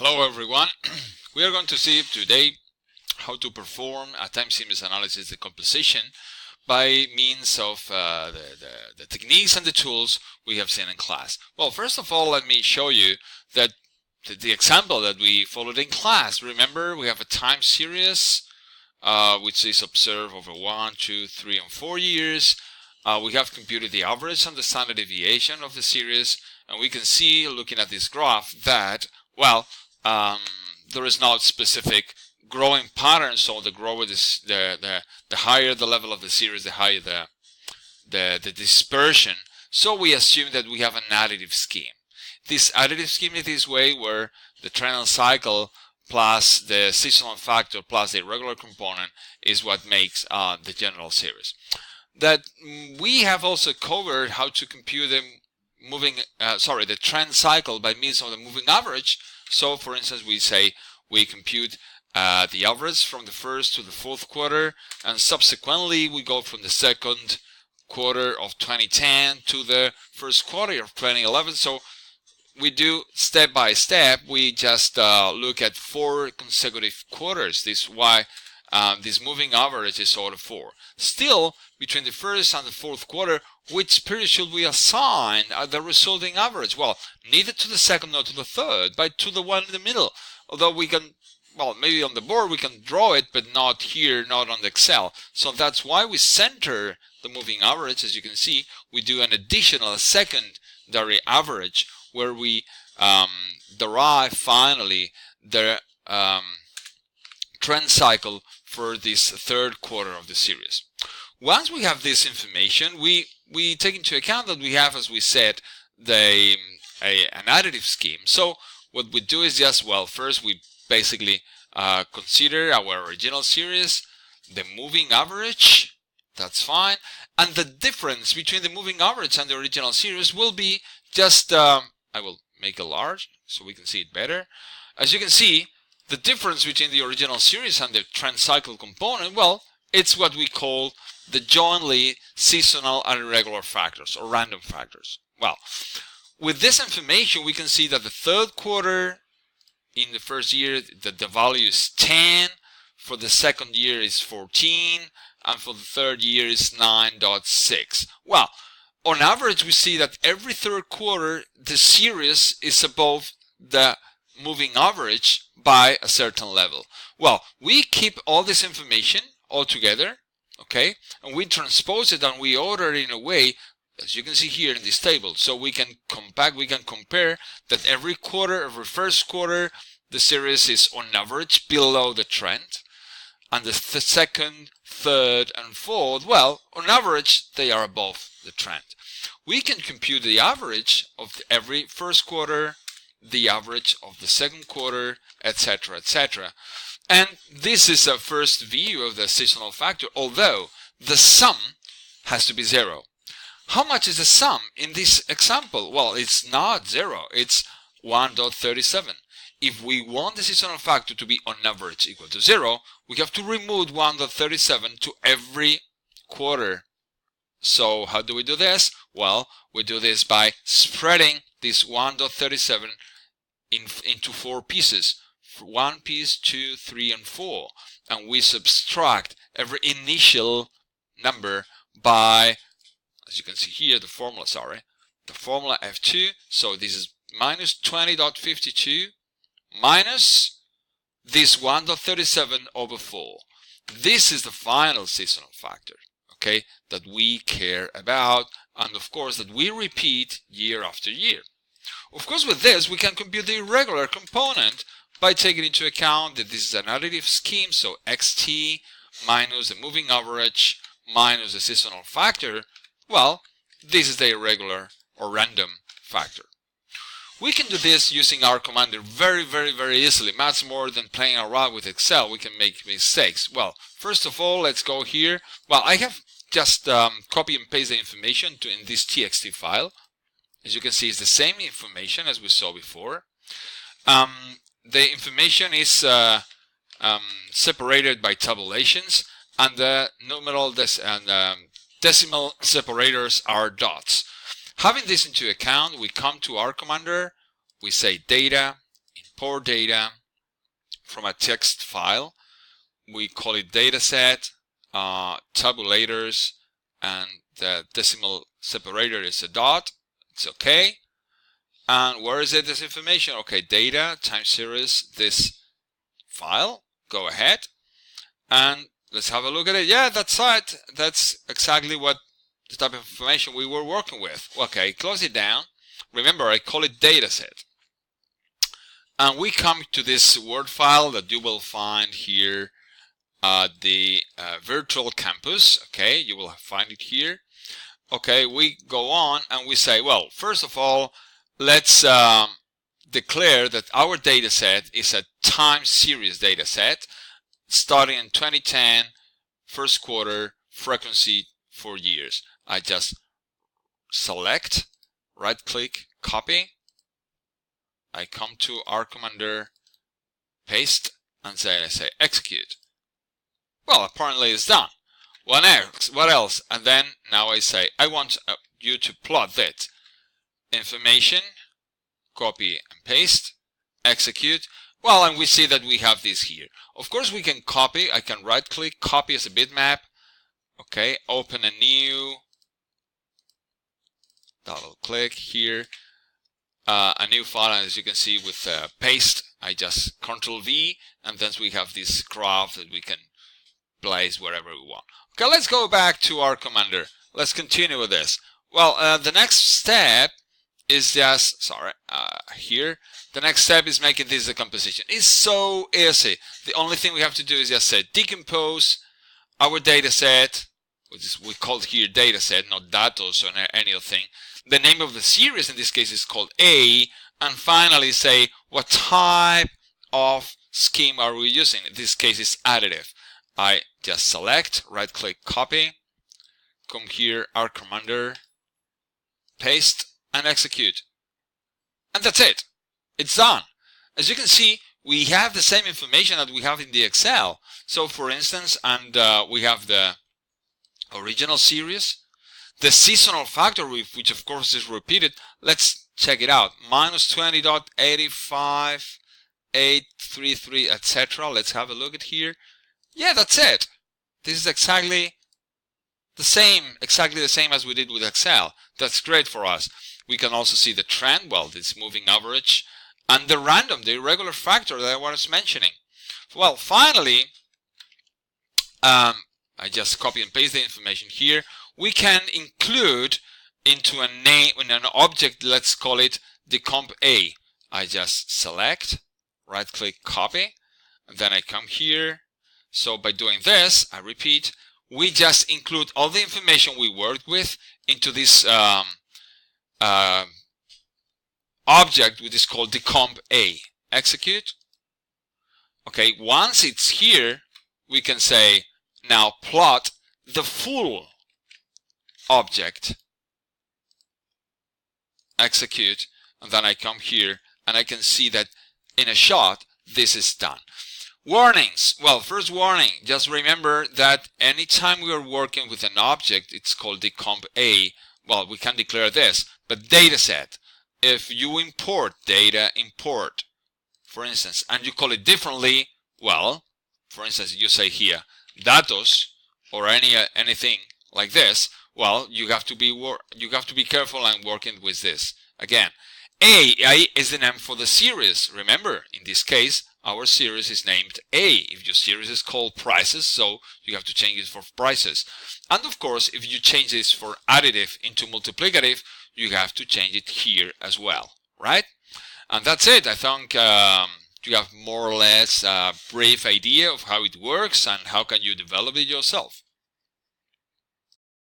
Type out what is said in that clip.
Hello everyone. We are going to see today how to perform a time series analysis decomposition by means of the techniques and the tools we have seen in class. Well, first of all, let me show you that the example that we followed in class. Remember, we have a time series which is observed over 1, 2, 3, and 4 years. We have computed the average and the standard deviation of the series, and we can see, looking at this graph, that, well, there is no specific growing pattern. So the grower is the higher the level of the series, the higher the dispersion. So we assume that we have an additive scheme. This additive scheme is this way, where the trend and cycle plus the seasonal factor plus the irregular component is what makes the general series. That we have also covered how to compute the the trend cycle by means of the moving average. So, for instance, we compute the average from the first to the fourth quarter, and subsequently we go from the second quarter of 2010 to the first quarter of 2011. So we do step by step. We just look at 4 consecutive quarters. This is why this moving average is sort of 4. Still, between the first and the fourth quarter, which period should we assign the resulting average? Well, neither to the second nor to the third, but to the one in the middle. Although we can, well, maybe on the board we can draw it, but not here, not on the Excel. So that's why we center the moving average. As you can see, we do an additional secondary average where we derive finally the trend cycle for this third quarter of the series. Once we have this information, we take into account that we have, as we said, an additive scheme. So what we do is just, well, first we basically consider our original series, the moving average, that's fine, and the difference between the moving average and the original series will be just, I will make it large so we can see it better. As you can see, the difference between the original series and the trend cycle component, well, it's what we call the jointly seasonal and irregular factors, or random factors. Well, with this information, we can see that the third quarter in the first year, the value is 10, for the second year is 14, and for the third year is 9.6. Well, on average, we see that every third quarter, the series is above the moving average by a certain level. Well, we keep all this information all together, okay, and we transpose it and we order it in a way, as you can see here in this table, so we can compare that every quarter, every first quarter, the series is on average below the trend, and the second, third, and fourth, well, on average they are above the trend. We can compute the average of every first quarter, the average of the second quarter, etc., etc. And this is a first view of the seasonal factor, although the sum has to be 0. How much is the sum in this example? Well, it's not 0, it's 1.37. If we want the seasonal factor to be on average equal to 0, we have to remove 1.37 to every quarter. So how do we do this? Well, we do this by spreading this 1.37 into 4 pieces. 1 piece, 2, 3, and 4, and we subtract every initial number by, as you can see here, the formula F2. So this is minus 20.52 minus this 1.37 over 4. This is the final seasonal factor, okay, that we care about, and of course that we repeat year after year. Of course, with this we can compute the irregular component by taking into account that this is an additive scheme, so xt minus the moving average minus the seasonal factor, well, this is the irregular or random factor. We can do this using our commander very easily, much more than playing around with Excel. We can make mistakes. Well, first of all, let's go here. Well, I have just copy and paste the information in this txt file. As you can see, it's the same information as we saw before. The information is separated by tabulations, and the numeral decimal separators are dots. Having this into account, we come to our commander, we say data, import data from a text file. We call it dataset, tabulators, and the decimal separator is a dot. It's okay. And where is it, this information? Okay, data, time series, this file. Go ahead. And let's have a look at it. Yeah, that's it. That's exactly what the type of information we were working with. Okay, close it down. Remember, I call it dataset. And we come to this Word file that you will find here at the virtual campus. Okay, you will find it here. Okay, we go on and we say, well, first of all, let's declare that our dataset is a time series dataset starting in 2010, first quarter, frequency 4 years. I just select, right click, copy. I come to R Commander, paste, and I say execute. Well, apparently it's done. What else? And then now I say, I want you to plot that information, copy and paste, execute. Well, and we see that we have this here. Of course, we can copy. I can right click, copy as a bitmap. Okay, open a new, double click here, a new file, and as you can see with paste, I just Ctrl V, and then we have this graph that we can place wherever we want. Okay, let's go back to our Commander. Let's continue with this. Well, the next step is just, here. The next step is making this decomposition. It's so easy. The only thing we have to do is just say decompose our data set, which is we call here data set, not datos or any other thing. The name of the series in this case is called A, and finally say what type of scheme are we using. In this case is additive. I just select, right click, copy, come here, R Commander, paste, and execute. And that's it. It's done. As you can see, we have the same information that we have in the Excel. So for instance, and we have the original series, the seasonal factor, which of course is repeated. Let's check it out. -20.85833, etc. Let's have a look at here. Yeah, that's it. This is exactly the same as we did with Excel. That's great for us. We can also see the trend, well, this moving average, and the random, the irregular factor that I was mentioning. Well, finally, I just copy and paste the information here. We can include into a name, in an object, let's call it decomp A. I just select, right click, copy, and then I come here. So by doing this, I repeat, we just include all the information we worked with into this object, which is called decomp A. Execute. Okay, once it's here, we can say, now plot the full object. Execute, and then I come here and I can see that in a shot this is done. Warnings. Well, first warning, just remember that anytime we are working with an object, it's called decomp A. Well, we can declare this, but dataset. If you import data, import, for instance, and you call it differently, well, for instance, you say here datos or anything like this. Well, you have to be careful and working with this. Again, A is the name for the series. Remember, in this case, our series is named A. If your series is called prices, so you have to change it for prices. And of course, if you change this for additive into multiplicative, you have to change it here as well, right? And that's it. I think you have more or less a brief idea of how it works and how can you develop it yourself.